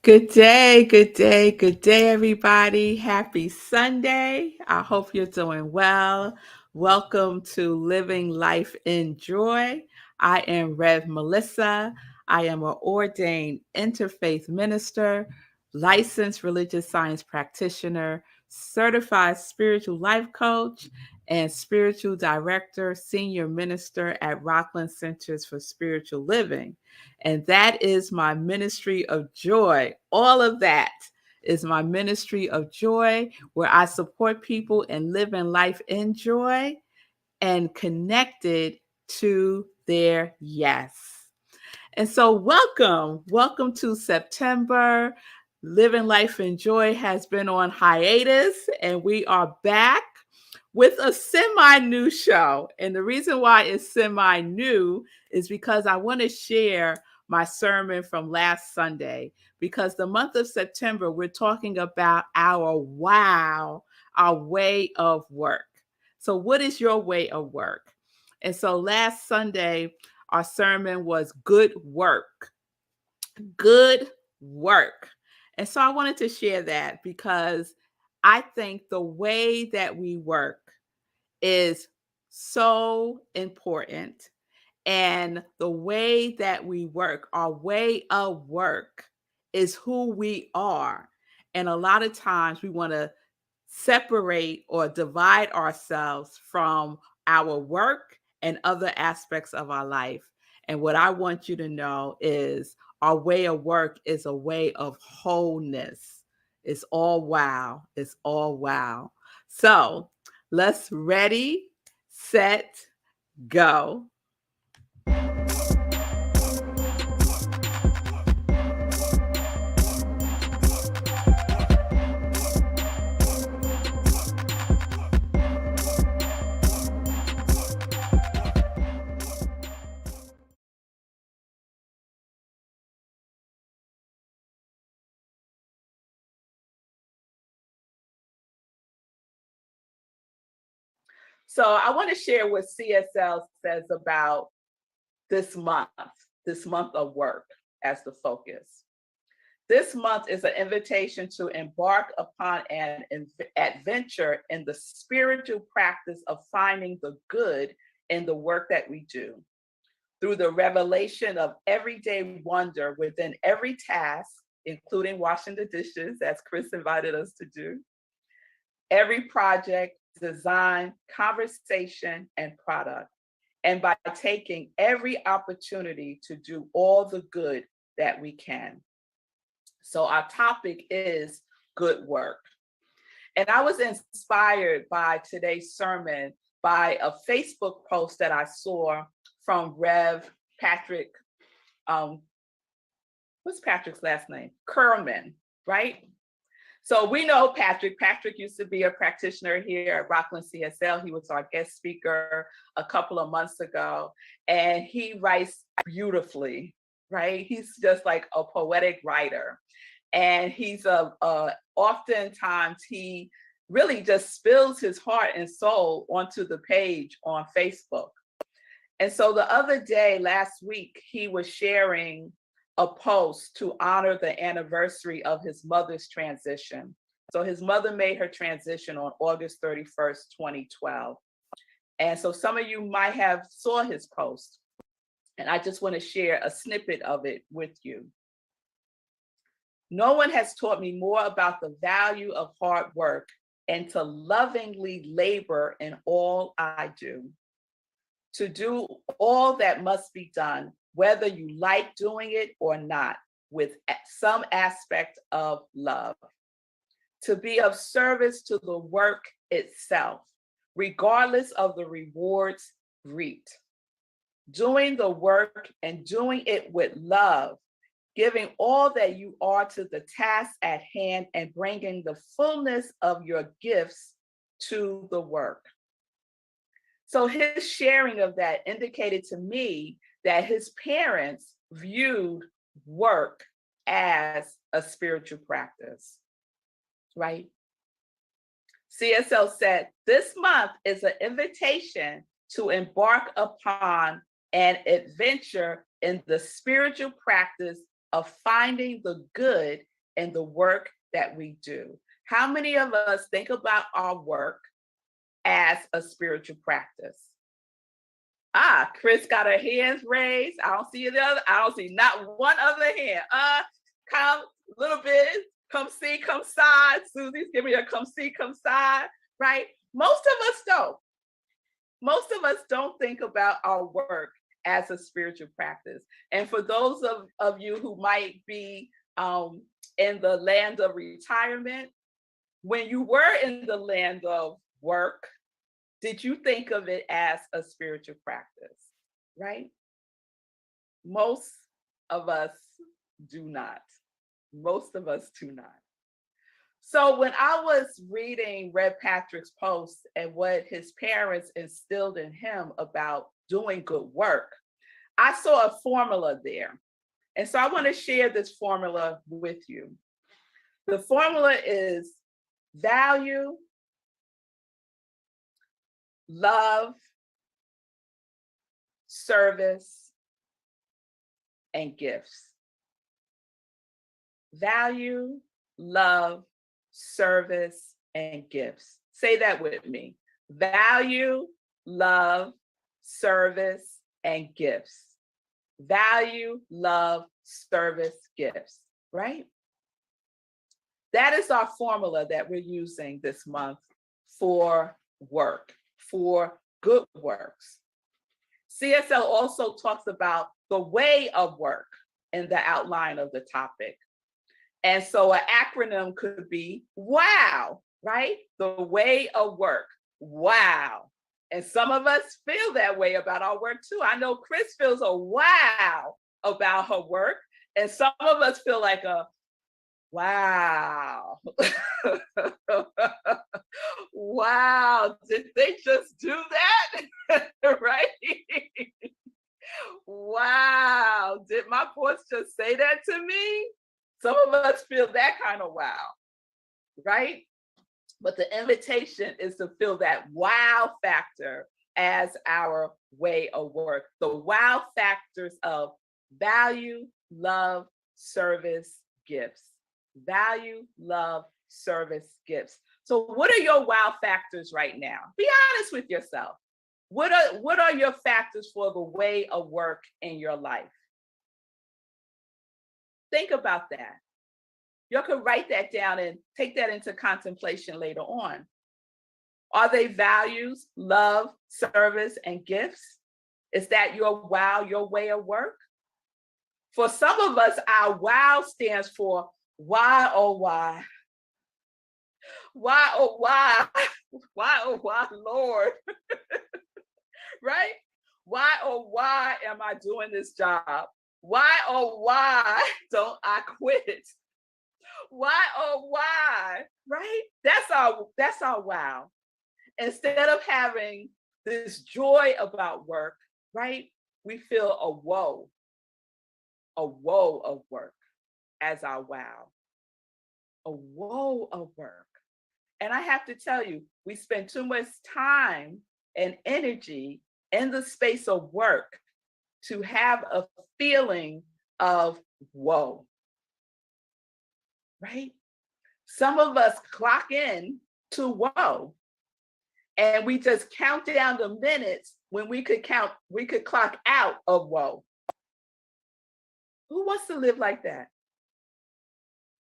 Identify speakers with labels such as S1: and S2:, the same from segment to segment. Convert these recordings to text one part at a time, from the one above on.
S1: Good day, good day, good day, everybody. Happy Sunday. I hope you're doing well. Welcome to Living Life in Joy. I am Rev Melissa. I am an ordained interfaith minister, licensed religious science practitioner, certified spiritual life coach, and spiritual director, senior minister at Rockland Centers for Spiritual Living. And that is my ministry of joy. All of that is my ministry of joy, where I support people in living life in joy and connected to their yes. And so, welcome to September. Living Life in Joy has been on hiatus, and we are back with a semi new show. And the reason why it's semi new is because I want to share my sermon from last Sunday. Because the month of September, we're talking about our way of work. So, what is your way of work? And so, last Sunday, our sermon was good work. Good work. And so, I wanted to share that because I think the way that we work is so important. And the way that we work, our way of work, is who we are. And a lot of times we want to separate or divide ourselves from our work and other aspects of our life. And what I want you to know is our way of work is a way of wholeness. It's all wow. It's all wow. So let's ready, set, go. So I want to share what CSL says about this month, this month of work as the focus. This month is an invitation to embark upon an adventure in the spiritual practice of finding the good in the work that we do. Through the revelation of everyday wonder within every task, including washing the dishes, as Chris invited us to do, every project, design, conversation, and product, and by taking every opportunity to do all the good that we can. So our topic is good work. And I was inspired by today's sermon by a Facebook post that I saw from Rev Patrick, what's Patrick's last name? Kerman, right? So we know Patrick. Patrick used to be a practitioner here at Rockland CSL. He was our guest speaker a couple of months ago, and he writes beautifully, right? He's just like a poetic writer. And he's oftentimes he really just spills his heart and soul onto the page on Facebook. And so the other day, last week, he was sharing a post to honor the anniversary of his mother's transition. So his mother made her transition on August 31st, 2012. And so some of you might have saw his post. And I just want to share a snippet of it with you. No one has taught me more about the value of hard work and to lovingly labor in all I do. To do all that must be done, whether you like doing it or not, with some aspect of love. To be of service to the work itself, regardless of the rewards reaped. Doing the work and doing it with love, giving all that you are to the task at hand and bringing the fullness of your gifts to the work. So his sharing of that indicated to me that his parents viewed work as a spiritual practice, right? CSL said, this month is an invitation to embark upon an adventure in the spiritual practice of finding the good in the work that we do. How many of us think about our work as a spiritual practice? Chris got her hands raised. I don't see the other. I don't see not one other hand. Come a little bit. Come see, come side. Susie's giving me a come see, come side. Right? Most of us don't. Most of us don't think about our work as a spiritual practice. And for those of you who might be in the land of retirement, when you were in the land of work, did you think of it as a spiritual practice, right? Most of us do not. Most of us do not. So when I was reading Red Patrick's post and what his parents instilled in him about doing good work, I saw a formula there. And so I want to share this formula with you. The formula is value, love, service, and gifts. Value, love, service, and gifts. Say that with me. Value, love, service, and gifts. Value, love, service, gifts, right? That is our formula that we're using this month for work, for good works. CSL also talks about the way of work in the outline of the topic. And so an acronym could be WOW, right? The way of work, wow. And some of us feel that way about our work too. I know Chris feels a wow about her work, and some of us feel like a wow. Wow, did they just do that? Right? Wow, did my boss just say that to me? Some of us feel that kind of wow, right? But the invitation is to feel that wow factor as our way of work. The wow factors of value, love, service, gifts. Value, love, service, gifts. So what are your wow factors right now? Be honest with yourself. What are your factors for the way of work in your life? Think about that. You can write that down and take that into contemplation later on. Are they values, love, service, and gifts? Is that your wow, your way of work? For some of us, our wow stands for why, oh, why? Why, oh, why? Why, oh, why, Lord? Right? Why, oh, why am I doing this job? Why, oh, why don't I quit? Why, oh, why? Right? That's our wow. Instead of having this joy about work, right? We feel a woe of work as our wow. A woe of work. And I have to tell you, we spend too much time and energy in the space of work to have a feeling of woe, right? Some of us clock in to woe, and we just count down the minutes when we could clock out of woe. Who wants to live like that?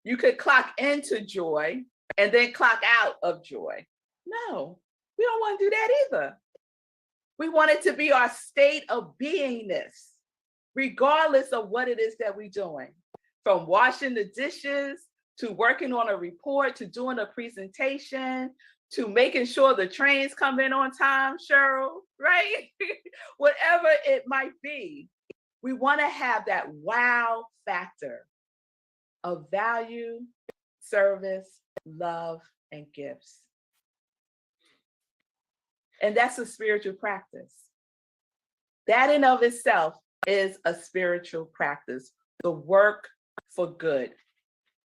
S1: You could clock into joy and then clock out of joy. No, we don't want to do that either. We want it to be our state of beingness, regardless of what it is that we're doing. From washing the dishes, to working on a report, to doing a presentation, to making sure the trains come in on time, Cheryl, right? Whatever it might be, we want to have that wow factor of value, service, love, and gifts. And that's a spiritual practice. That in of itself is a spiritual practice. The work for good,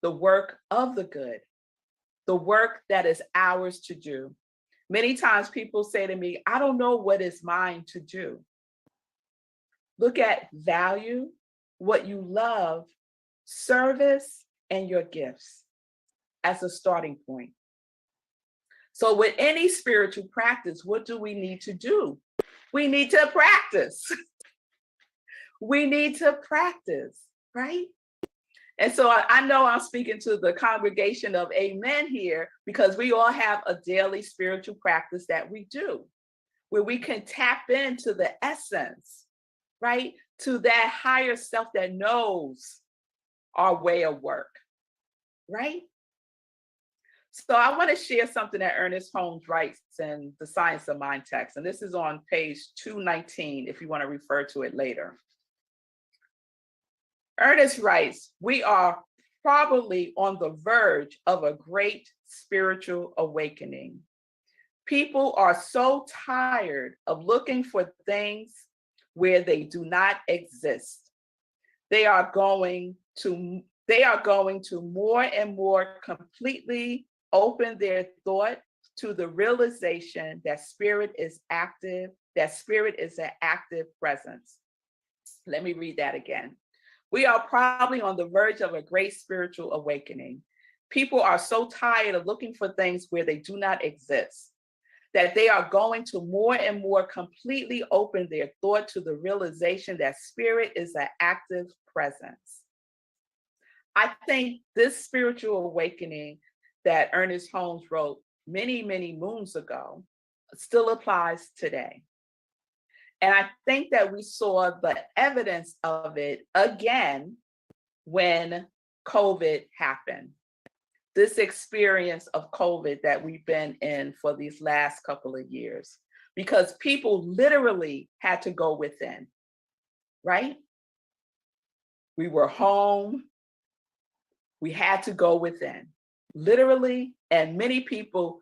S1: the work of the good, the work that is ours to do. Many times people say to me, I don't know what is mine to do. Look at value, what you love, service, and your gifts as a starting point. So with any spiritual practice, what do we need to do? We need to practice. We need to practice, right? And so I know I'm speaking to the congregation of amen here, because we all have a daily spiritual practice that we do, where we can tap into the essence, right? To that higher self that knows our way of work, right? So I want to share something that Ernest Holmes writes in The Science of Mind text, and this is on page 219 if you want to refer to it later. Ernest writes, we are probably on the verge of a great spiritual awakening. People are so tired of looking for things where they do not exist. They are going to more and more completely open their thought to the realization that spirit is active, that spirit is an active presence. Let me read that again. We are probably on the verge of a great spiritual awakening. People are so tired of looking for things where they do not exist, that they are going to more and more completely open their thought to the realization that spirit is an active presence. I think this spiritual awakening that Ernest Holmes wrote many, many moons ago still applies today. And I think that we saw the evidence of it again when COVID happened. This experience of COVID that we've been in for these last couple of years, because people literally had to go within, right? We were home. We had to go within, literally, and many people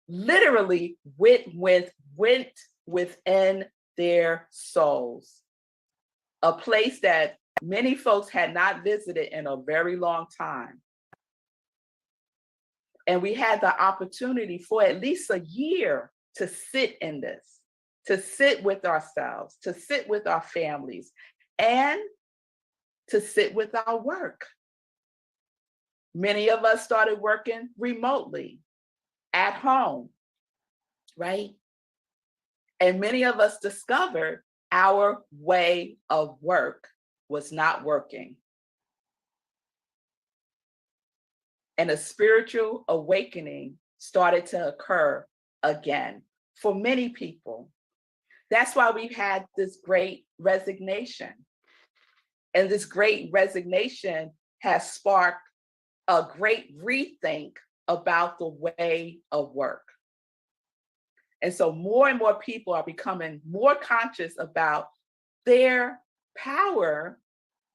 S1: literally went within their souls, a place that many folks had not visited in a very long time. And we had the opportunity for at least a year to sit in this, to sit with ourselves, to sit with our families, and to sit with our work. Many of us started working remotely at home, right? And many of us discovered our way of work was not working. And a spiritual awakening started to occur again for many people. That's why we've had this great resignation. And this great resignation has sparked a great rethink about the way of work. And so more and more people are becoming more conscious about their power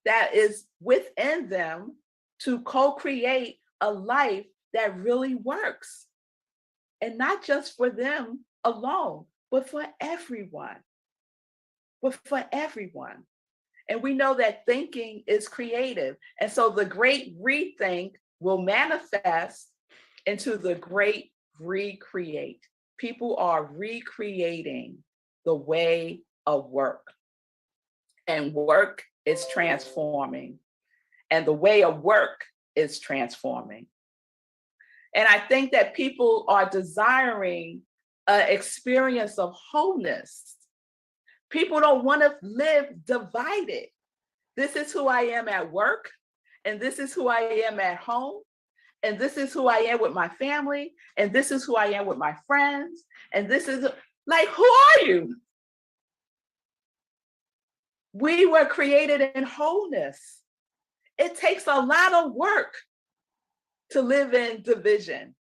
S1: that is within them to co-create a life that really works. And not just for them alone, but for everyone. But for everyone. And we know that thinking is creative. And so the great rethink will manifest into the great recreate. People are recreating the way of work. And work is transforming. And the way of work is transforming. And I think that people are desiring an experience of wholeness. People don't want to live divided. This is who I am at work, and this is who I am at home, and this is who I am with my family, and this is who I am with my friends, and this is like, who are you? We were created in wholeness. It takes a lot of work to live in division.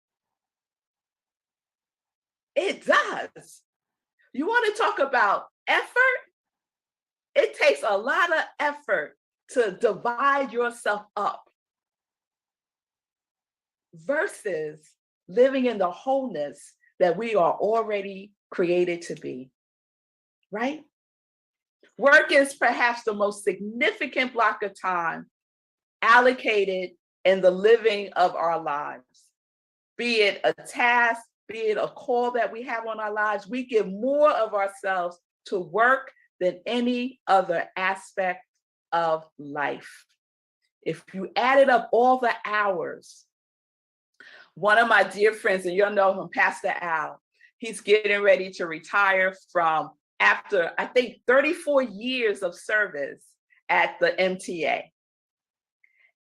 S1: It does. You want to talk about effort? It takes a lot of effort to divide yourself up versus living in the wholeness that we are already created to be, right? Work is perhaps the most significant block of time allocated in the living of our lives. Be it a task, be it a call that we have on our lives, we give more of ourselves to work than any other aspect of life. if you added up all the hours, one of my dear friends, and you'll know him, Pastor Al, he's getting ready to retire from after, I think, 34 years of service at the MTA.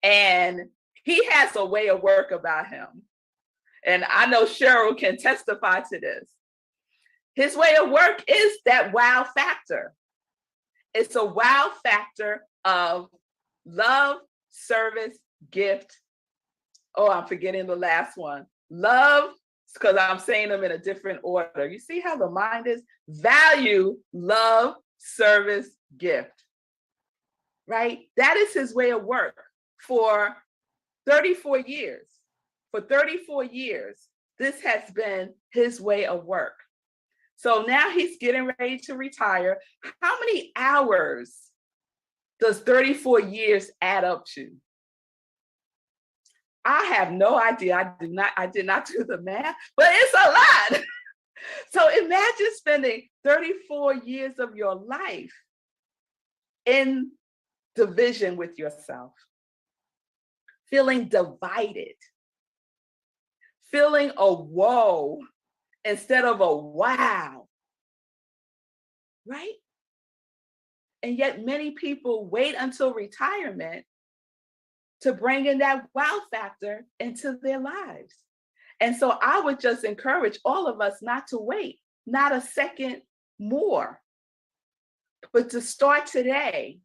S1: And he has a way of work about him. And I know Cheryl can testify to this. His way of work is that wow factor. It's a wow factor of love, service, gift. Oh, I'm forgetting the last one. Love, because I'm saying them in a different order. You see how the mind is? Value, love, service, gift. Right? That is his way of work for 34 years. For 34 years, this has been his way of work. So now he's getting ready to retire. How many hours does 34 years add up to? I have no idea. I did not do the math, but it's a lot. So imagine spending 34 years of your life in division with yourself, feeling divided, feeling a whoa instead of a wow, right? And yet many people wait until retirement to bring in that wow factor into their lives. And so I would just encourage all of us not to wait, not a second more, but to start today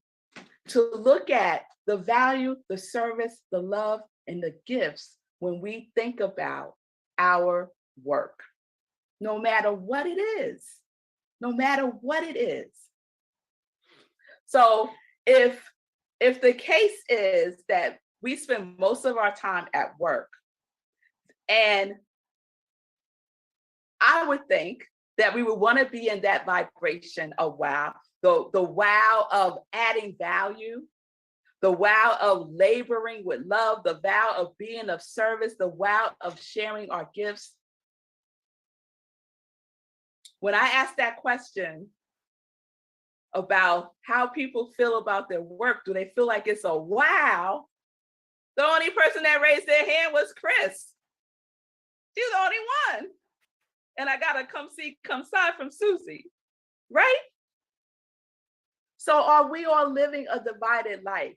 S1: to look at the value, the service, the love, and the gifts when we think about our work, no matter what it is, no matter what it is. So if the case is that we spend most of our time at work, and I would think that we would want to be in that vibration of wow, the wow of adding value, the wow of laboring with love, the wow of being of service, the wow of sharing our gifts. When I ask that question about how people feel about their work, do they feel like it's a wow? The only person that raised their hand was Chris. She's the only one. And I got a come side from Susie, right? So are we all living a divided life?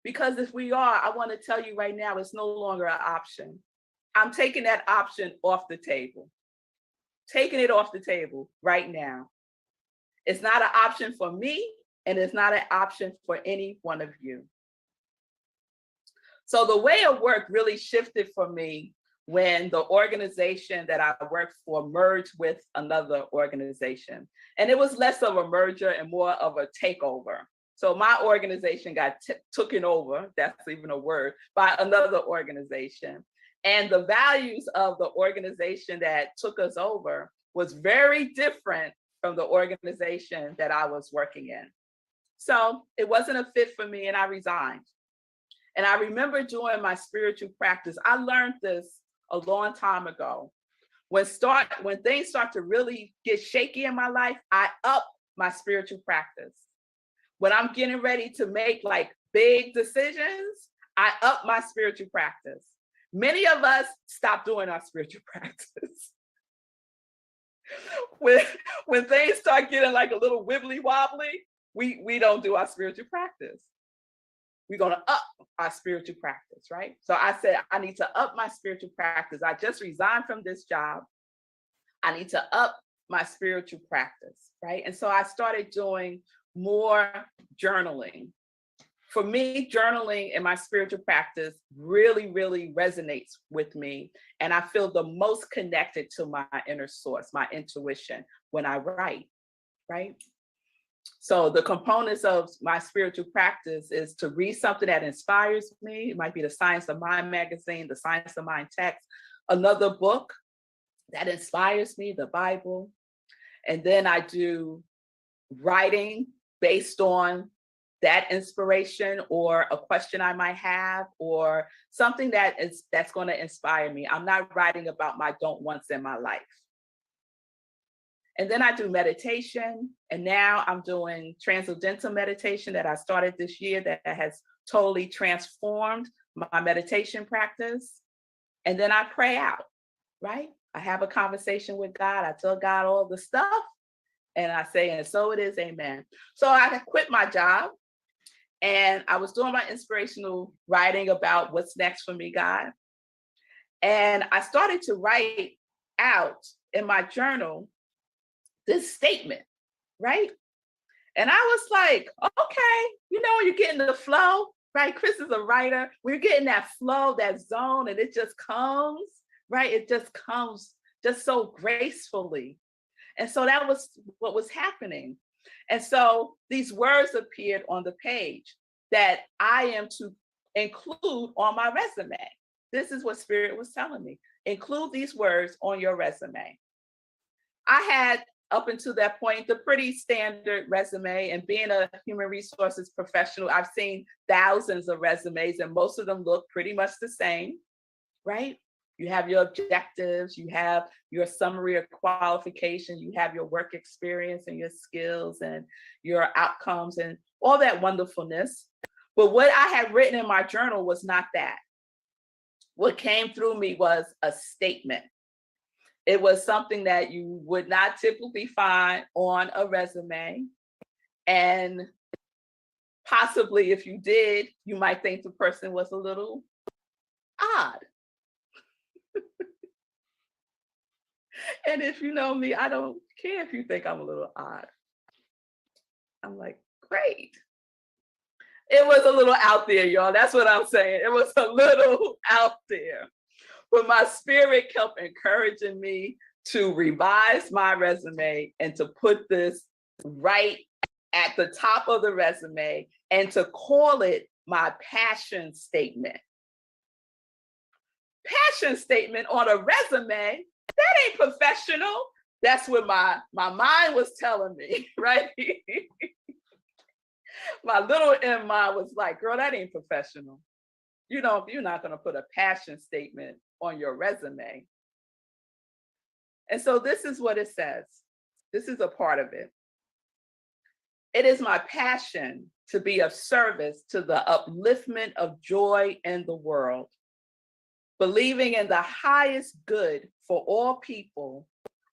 S1: Because if we are, I want to tell you right now, it's no longer an option. I'm taking that option off the table. Taking it off the table right now. It's not an option for me, and it's not an option for any one of you. So the way of work really shifted for me when the organization that I worked for merged with another organization. And it was less of a merger and more of a takeover. So my organization got taken over, that's even a word, by another organization. And the values of the organization that took us over was very different from the organization that I was working in. So it wasn't a fit for me, and I resigned. And I remember doing my spiritual practice. I learned this a long time ago. When things start to really get shaky in my life, I up my spiritual practice. When I'm getting ready to make like big decisions, I up my spiritual practice. Many of us stop doing our spiritual practice. When things start getting like a little wibbly wobbly, we don't do our spiritual practice. We're going to up our spiritual practice, right? So I said, I need to up my spiritual practice. I just resigned from this job. I need to up my spiritual practice, right? And so I started doing more journaling. For me, journaling in my spiritual practice really, really resonates with me. And I feel the most connected to my inner source, my intuition, when I write, right? So the components of my spiritual practice is to read something that inspires me. It might be the Science of Mind magazine, the Science of Mind text, another book that inspires me, the Bible. And then I do writing based on that inspiration or a question I might have or something that's going to inspire me. I'm not writing about my don't wants in my life. And then I do meditation. And now I'm doing transcendental meditation that I started this year that has totally transformed my meditation practice. And then I pray out, right? I have a conversation with God. I tell God all the stuff and I say, and so it is, amen. So I quit my job and I was doing my inspirational writing about what's next for me, God. And I started to write out in my journal this statement, right? And I was like, okay, you're getting the flow, right? Chris is a writer. We're getting that flow, that zone, and it just comes, right? It just comes just so gracefully. And so that was what was happening. And so these words appeared on the page that I am to include on my resume. This is what Spirit was telling me. Include these words on your resume. I had, up until that point, the pretty standard resume, and being a human resources professional, I've seen thousands of resumes and most of them look pretty much the same, right? You have your objectives, you have your summary of qualification, you have your work experience and your skills and your outcomes and all that wonderfulness. But what I had written in my journal was not that. What came through me was a statement. It was something that you would not typically find on a resume. And possibly if you did, you might think the person was a little odd. And if you know me, I don't care if you think I'm a little odd. I'm like, great. It was a little out there, y'all. That's what I'm saying. It was a little out there. But my spirit kept encouraging me to revise my resume and to put this right at the top of the resume and to call it my passion statement. Passion statement on a resume, that ain't professional. That's what my mind was telling me, right? My little M mind was like, girl, that ain't professional. You're not going to put a passion statement on your resume. And so this is what it says. This is a part of it. It is my passion to be of service to the upliftment of joy in the world, believing in the highest good for all people.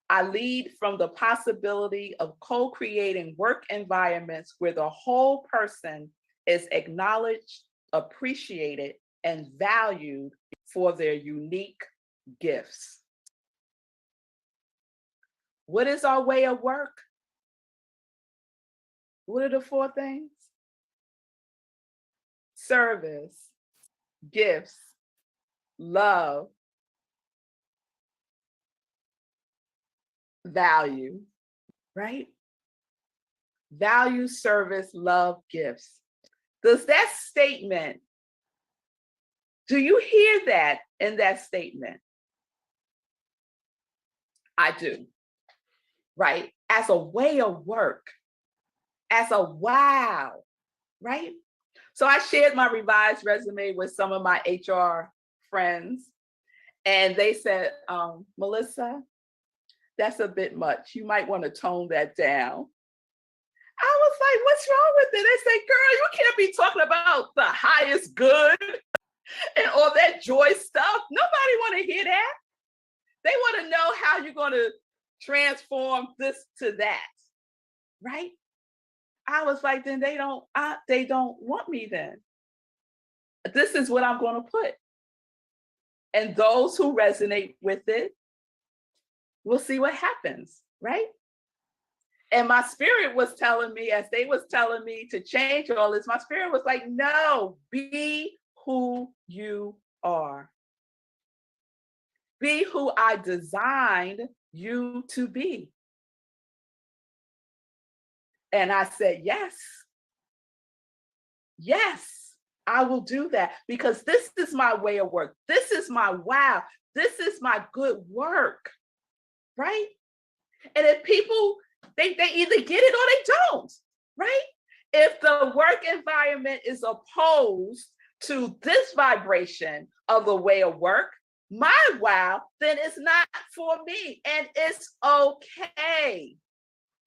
S1: I lead from the possibility of co-creating work environments where the whole person is acknowledged, appreciated, and valued for their unique gifts. What is our way of work? What are the 4 things? Service, gifts, love, value, right? Value, service, love, gifts. Does that statement, do you hear that in that statement? I do, right? As a way of work, as a wow, right? So I shared my revised resume with some of my HR friends, and they said, Melissa, that's a bit much. You might want to tone that down. I was like, what's wrong with it? They say, girl, you can't be talking about the highest good and all that joy stuff. Nobody want to hear that. They want to know how you're going to transform this to that, right? I was like, then they don't want me then. This is what I'm going to put. And those who resonate with it, we'll see what happens, right? And my spirit was telling me, as they was telling me to change all this, my spirit was like, no, be who you are. Be who I designed you to be. And I said, yes, I will do that because this is my way of work. This is my wow. This is my good work, right? And if people, they either get it or they don't, right? If the work environment is opposed to this vibration of the way of work, my wow, then it's not for me. And it's okay.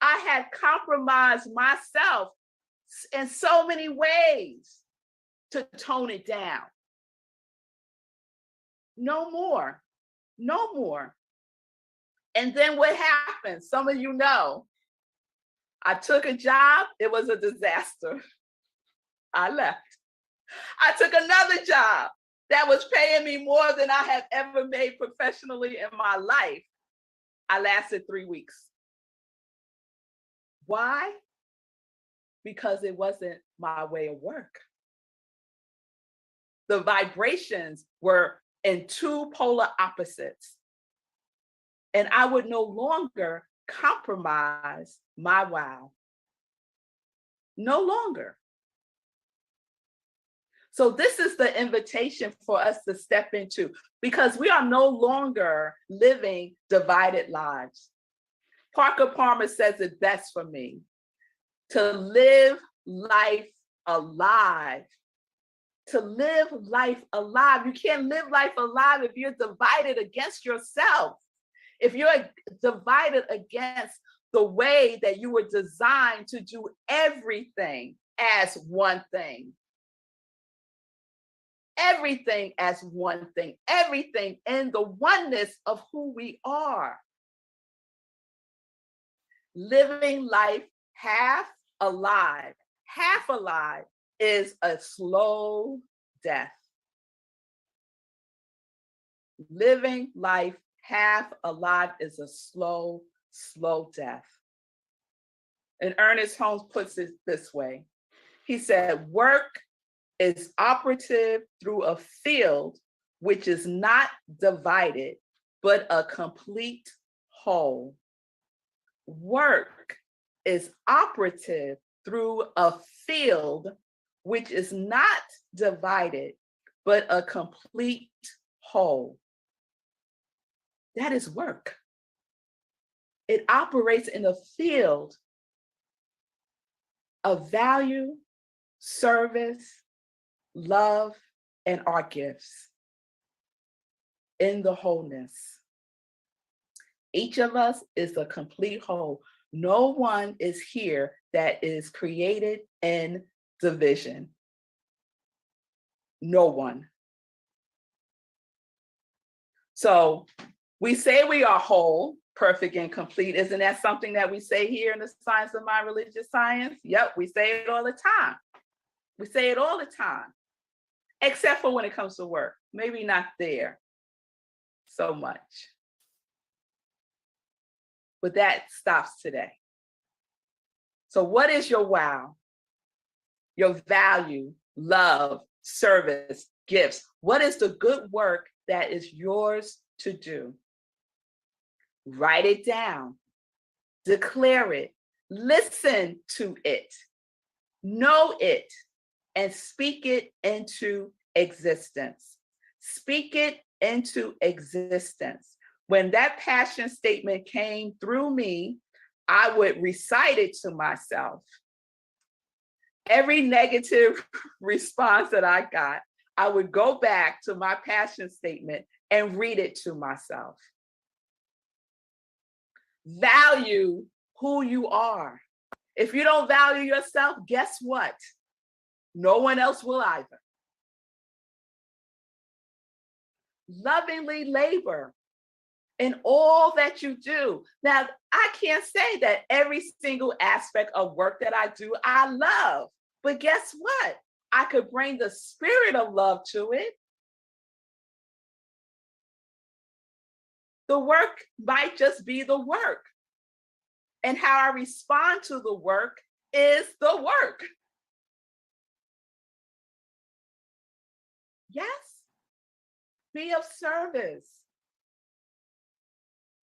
S1: I had compromised myself in so many ways to tone it down. No more, no more. And then what happened? Some of you know, I took a job, it was a disaster. I left. I took another job that was paying me more than I have ever made professionally in my life. I lasted 3 weeks. Why? Because it wasn't my way of work. The vibrations were in two polar opposites. And I would no longer compromise my wow. No longer. So this is the invitation for us to step into, because we are no longer living divided lives. Parker Palmer says it best for me: to live life alive. To live life alive. You can't live life alive if you're divided against yourself. If you're divided against the way that you were designed to do everything as one thing. Everything as one thing. Everything in the oneness of who we are. Living life half alive. Half alive is a slow death. Living life half alive is a slow, slow death. And Ernest Holmes puts it this way. He said, work is operative through a field which is not divided, but a complete whole. Work is operative through a field which is not divided, but a complete whole. That is work. It operates in a field of value, service, love, and our gifts in the wholeness. Each of us is a complete whole. No one is here that is created in division. No one. So we say we are whole, perfect, and complete. Isn't that something that we say here in the Science of Mind, Religious Science? Yep, we say it all the time. We say it all the time, except for when it comes to work. Maybe not there so much. But that stops today. So what is your wow? Your value, love, service, gifts. What is the good work that is yours to do? Write it down. Declare it. Listen to it. Know it. And speak it into existence. Speak it into existence. When that passion statement came through me, I would recite it to myself. Every negative response that I got, I would go back to my passion statement and read it to myself. Value who you are. If you don't value yourself, guess what? No one else will either. Lovingly labor in all that you do. Now, I can't say that every single aspect of work that I do, I love. But guess what? I could bring the spirit of love to it. The work might just be the work. And how I respond to the work is the work. Yes. Be of service.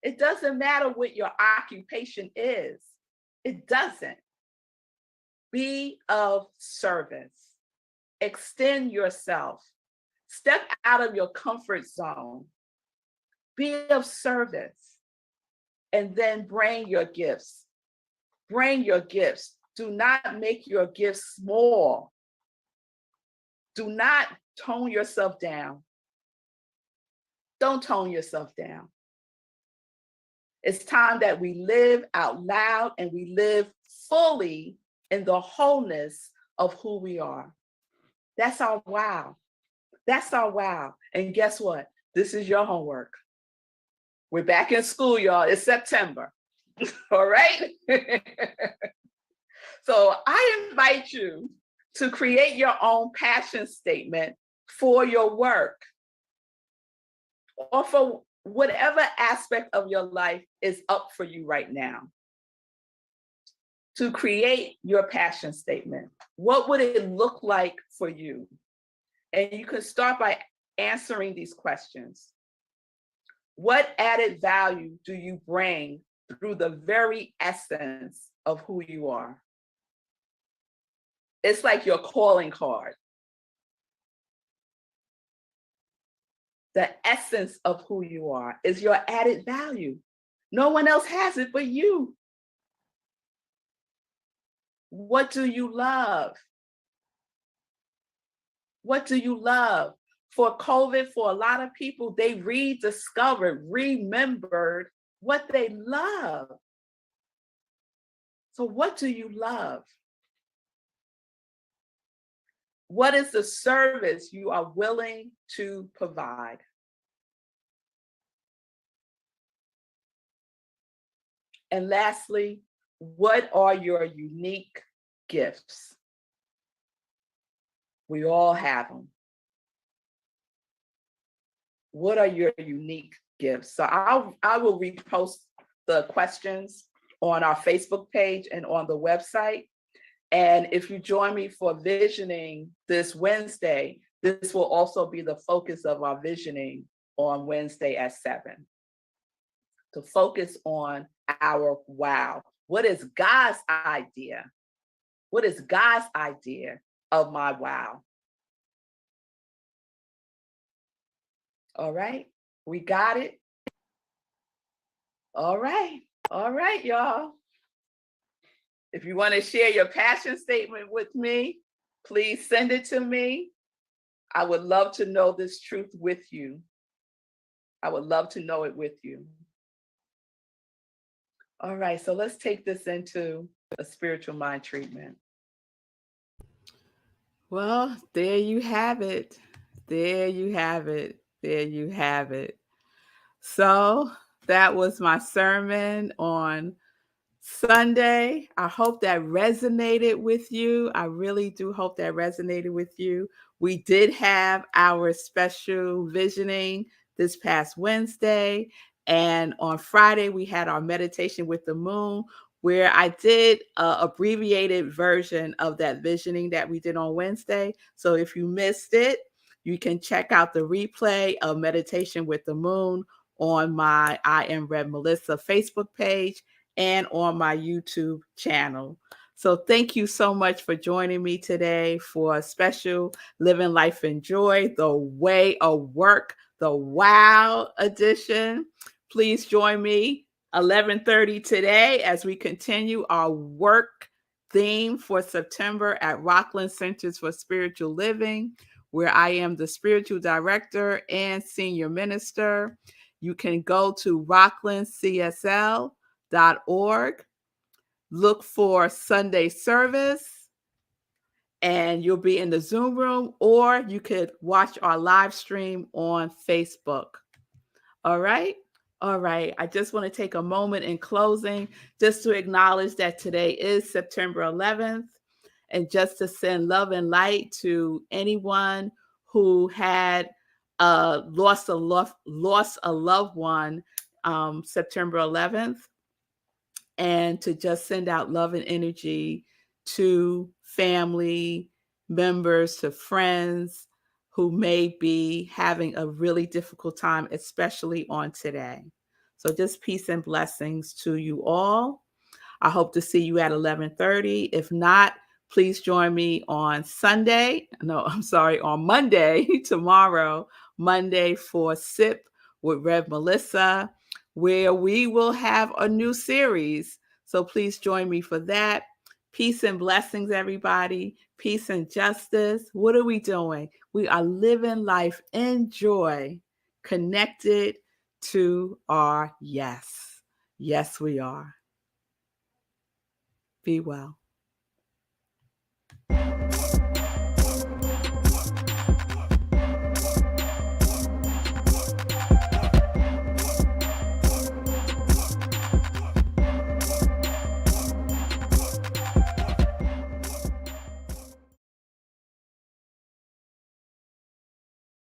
S1: It doesn't matter what your occupation is. It doesn't. Be of service. Extend yourself. Step out of your comfort zone. Be of service. And then bring your gifts. Bring your gifts. Do not make your gifts small. Do not tone yourself down. Don't tone yourself down. It's time that we live out loud and we live fully in the wholeness of who we are. That's our wow. That's our wow. And guess what? This is your homework. We're back in school, y'all. It's September. All right? So I invite you to create your own passion statement for your work or for whatever aspect of your life is up for you right now. To create your passion statement, what would it look like for you? And you can start by answering these questions. What added value do you bring through the very essence of who you are? It's like your calling card. The essence of who you are is your added value. No one else has it but you. What do you love? What do you love? For COVID, for a lot of people, they rediscovered, remembered what they love. So what do you love? What is the service you are willing to provide? And lastly, what are your unique gifts? We all have them. What are your unique gifts? So I will repost the questions on our Facebook page and on the website. And if you join me for visioning this Wednesday, this will also be the focus of our visioning on Wednesday at 7. To focus on our wow. What is God's idea? What is God's idea of my wow? All right, we got it. All right, y'all. If you want to share your passion statement with me, please send it to me. I would love to know this truth with you. I would love to know it with you. All right, so let's take this into a spiritual mind treatment. Well, there you have it. There you have it. There you have it. So that was my sermon on Sunday. I hope that resonated with you. I really do hope that resonated with you. We did have our special visioning this past Wednesday. And on Friday, we had our meditation with the moon, where I did an abbreviated version of that visioning that we did on Wednesday. So if you missed it, you can check out the replay of Meditation with the Moon on my I Am Melissa Facebook page and on my YouTube channel. So thank you so much for joining me today for a special Living Life in Joy, the Way of Work, the Wow edition. Please join me 11:30 today as we continue our work theme for September at Rockland Centers for Spiritual Living, where I am the spiritual director and senior minister. You can go to rocklandcsl.org, look for Sunday service, and you'll be in the Zoom room, or you could watch our live stream on Facebook. All right. All right. I just want to take a moment in closing just to acknowledge that today is September 11th, and just to send love and light to anyone who had lost a loved one September 11th, and to just send out love and energy to family members, to friends who may be having a really difficult time, especially on today. So just peace and blessings to you all. I hope to see you at 11:30. If not, please join me on Monday, tomorrow, Monday, for Sip with Rev Melissa, where we will have a new series. So please join me for that. Peace and blessings, everybody. Peace and justice. What are we doing? We are living life in joy. connected to our yes. Yes, we are. Be well.